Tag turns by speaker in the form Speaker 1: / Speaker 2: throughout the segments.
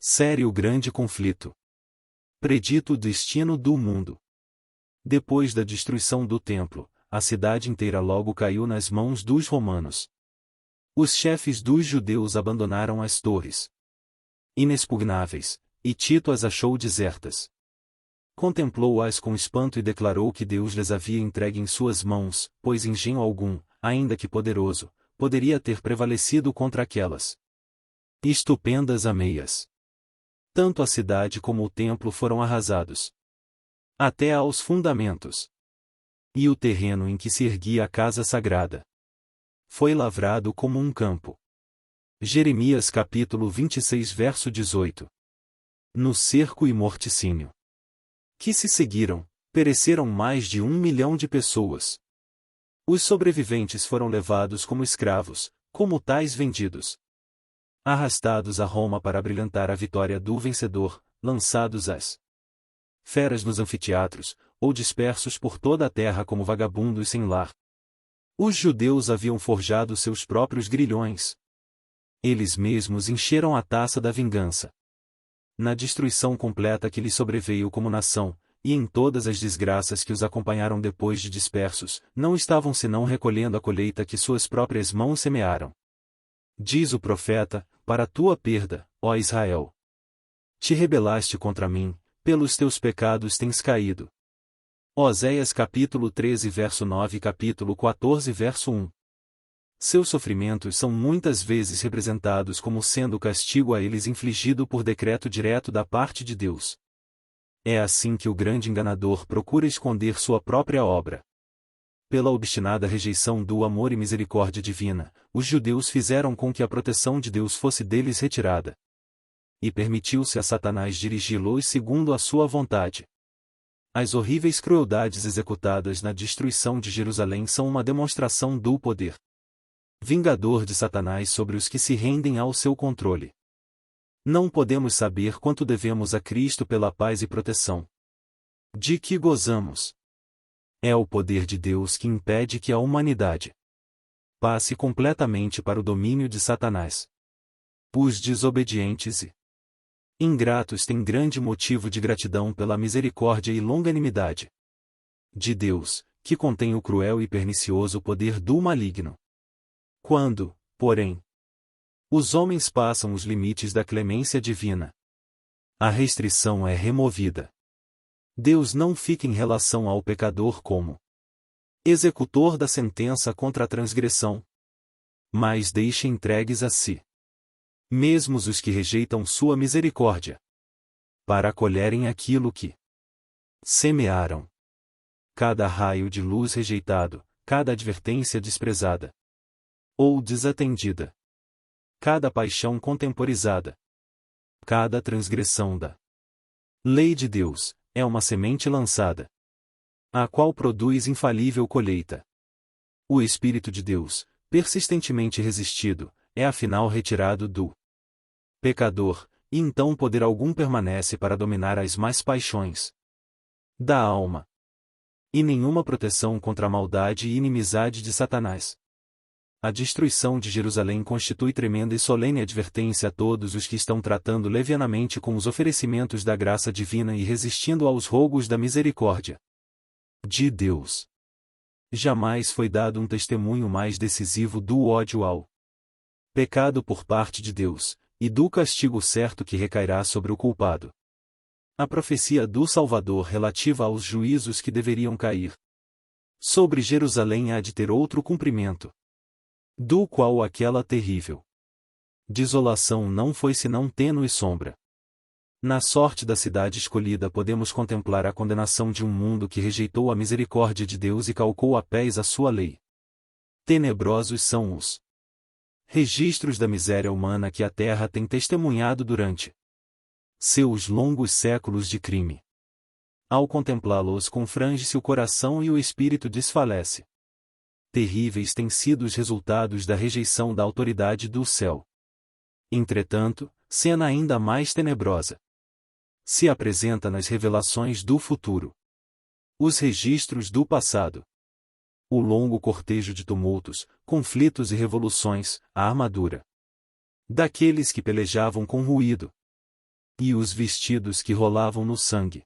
Speaker 1: Sério grande conflito. Predito o destino do mundo. Depois da destruição do templo, a cidade inteira logo caiu nas mãos dos romanos. Os chefes dos judeus abandonaram as torres inexpugnáveis, e Tito as achou desertas. Contemplou-as com espanto e declarou que Deus lhes havia entregue em suas mãos, pois engenho algum, ainda que poderoso, poderia ter prevalecido contra aquelas estupendas ameias. Tanto a cidade como o templo foram arrasados, até aos fundamentos. E o terreno em que se erguia a casa sagrada foi lavrado como um campo. Jeremias capítulo 26 verso 18. No cerco e morticínio que se seguiram, pereceram mais de 1 milhão de pessoas. Os sobreviventes foram levados como escravos, como tais vendidos, arrastados a Roma para brilhantar a vitória do vencedor, lançados às feras nos anfiteatros, ou dispersos por toda a terra como vagabundos sem lar. Os judeus haviam forjado seus próprios grilhões. Eles mesmos encheram a taça da vingança. Na destruição completa que lhes sobreveio como nação, e em todas as desgraças que os acompanharam depois de dispersos, não estavam senão recolhendo a colheita que suas próprias mãos semearam. Diz o profeta, para tua perda, ó Israel. Te rebelaste contra mim, pelos teus pecados tens caído. Oséias capítulo 13 verso 9 e capítulo 14 verso 1. Seus sofrimentos são muitas vezes representados como sendo o castigo a eles infligido por decreto direto da parte de Deus. É assim que o grande enganador procura esconder sua própria obra. Pela obstinada rejeição do amor e misericórdia divina, os judeus fizeram com que a proteção de Deus fosse deles retirada. E permitiu-se a Satanás dirigi-los segundo a sua vontade. As horríveis crueldades executadas na destruição de Jerusalém são uma demonstração do poder vingador de Satanás sobre os que se rendem ao seu controle. Não podemos saber quanto devemos a Cristo pela paz e proteção de que gozamos. É o poder de Deus que impede que a humanidade passe completamente para o domínio de Satanás. Os desobedientes e ingratos têm grande motivo de gratidão pela misericórdia e longanimidade de Deus, que contém o cruel e pernicioso poder do maligno. Quando, porém, os homens passam os limites da clemência divina, a restrição é removida. Deus não fica em relação ao pecador como executor da sentença contra a transgressão, mas deixa entregues a si mesmos os que rejeitam sua misericórdia, para colherem aquilo que semearam. Cada raio de luz rejeitado, cada advertência desprezada ou desatendida, cada paixão contemporizada, cada transgressão da lei de Deus, é uma semente lançada, a qual produz infalível colheita. O Espírito de Deus, persistentemente resistido, é afinal retirado do pecador, e então poder algum permanece para dominar as más paixões da alma. E nenhuma proteção contra a maldade e inimizade de Satanás. A destruição de Jerusalém constitui tremenda e solene advertência a todos os que estão tratando levianamente com os oferecimentos da graça divina e resistindo aos rogos da misericórdia de Deus. Jamais foi dado um testemunho mais decisivo do ódio ao pecado por parte de Deus, e do castigo certo que recairá sobre o culpado. A profecia do Salvador relativa aos juízos que deveriam cair sobre Jerusalém há de ter outro cumprimento, do qual aquela terrível desolação não foi senão tênue sombra. Na sorte da cidade escolhida podemos contemplar a condenação de um mundo que rejeitou a misericórdia de Deus e calcou a pés a sua lei. Tenebrosos são os registros da miséria humana que a terra tem testemunhado durante seus longos séculos de crime. Ao contemplá-los confrange-se o coração e o espírito desfalece. Terríveis têm sido os resultados da rejeição da autoridade do céu. Entretanto, cena ainda mais tenebrosa se apresenta nas revelações do futuro. Os registros do passado. O longo cortejo de tumultos, conflitos e revoluções, a armadura daqueles que pelejavam com ruído, e os vestidos que rolavam no sangue.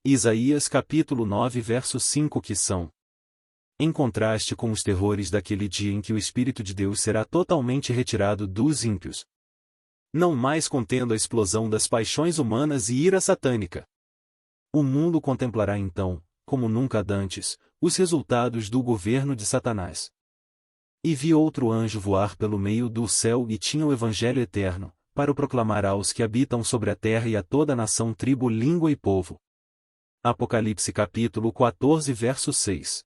Speaker 1: Isaías capítulo 9 verso 5 que são em contraste com os terrores daquele dia em que o Espírito de Deus será totalmente retirado dos ímpios, não mais contendo a explosão das paixões humanas e ira satânica. O mundo contemplará então, como nunca dantes, os resultados do governo de Satanás. E vi outro anjo voar pelo meio do céu e tinha o Evangelho eterno, para o proclamar aos que habitam sobre a terra e a toda nação, tribo, língua e povo. Apocalipse capítulo 14 verso 6.